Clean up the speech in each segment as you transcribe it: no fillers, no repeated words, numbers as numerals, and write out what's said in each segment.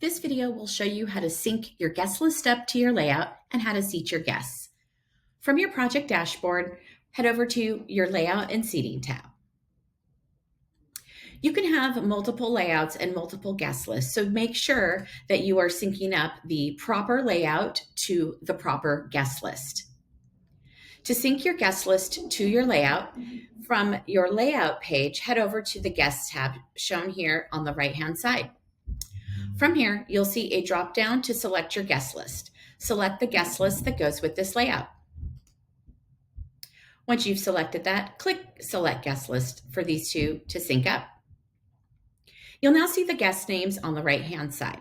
This video will show you how to sync your guest list up to your layout and how to seat your guests. From your project dashboard, head over to your Layout and Seating tab. You can have multiple layouts and multiple guest lists, so make sure that you are syncing up the proper layout to the proper guest list. To sync your guest list to your layout, from your layout page, head over to the Guests tab shown here on the right-hand side. From here, you'll see a drop-down to select your guest list. Select the guest list that goes with this layout. Once you've selected that, click Select Guest List for these two to sync up. You'll now see the guest names on the right-hand side.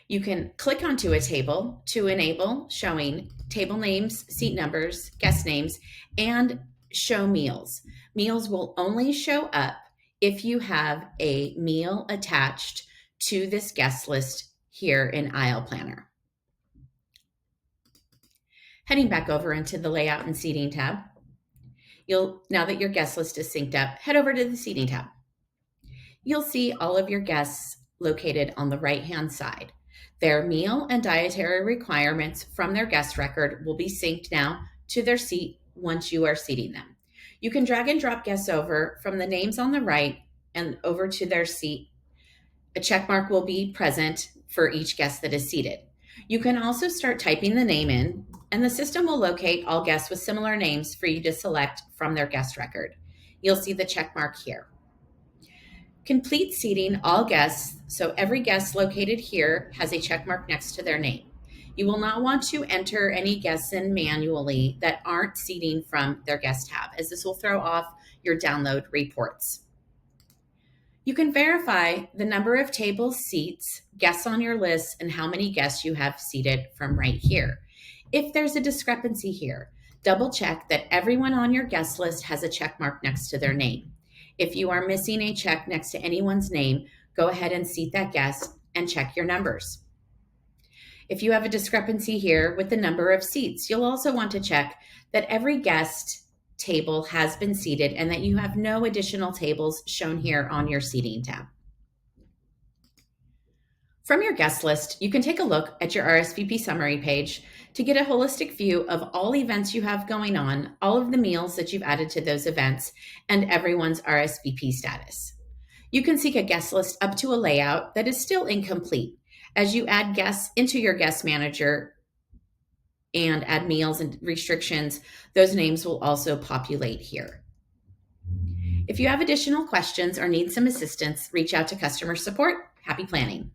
You can click onto a table to enable showing table names, seat numbers, guest names, and show meals. Meals will only show up if you have a meal attached to this guest list here in Aisle Planner. Heading back over into the Layout and Seating tab, now that your guest list is synced up, head over to the Seating tab. You'll see all of your guests located on the right-hand side. Their meal and dietary requirements from their guest record will be synced now to their seat once you are seating them. You can drag and drop guests over from the names on the right and over to their seat. A check mark will be present for each guest that is seated. You can also start typing the name in, and the system will locate all guests with similar names for you to select from their guest record. You'll see the check mark here. Complete seating all guests, so every guest located here has a check mark next to their name. You will not want to enter any guests in manually that aren't seating from their guest tab, as this will throw off your download reports. You can verify the number of tables, seats, guests on your list, and how many guests you have seated from right here. If there's a discrepancy here, double check that everyone on your guest list has a check mark next to their name. If you are missing a check next to anyone's name, go ahead and seat that guest and check your numbers. If you have a discrepancy here with the number of seats, you'll also want to check that every guest table has been seated and that you have no additional tables shown here on your Seating tab. From your guest list, you can take a look at your RSVP summary page to get a holistic view of all events you have going on, all of the meals that you've added to those events, and everyone's RSVP status. You can seek a guest list up to a layout that is still incomplete. As you add guests into your guest manager and add meals and restrictions, those names will also populate here. If you have additional questions or need some assistance, reach out to customer support. Happy planning.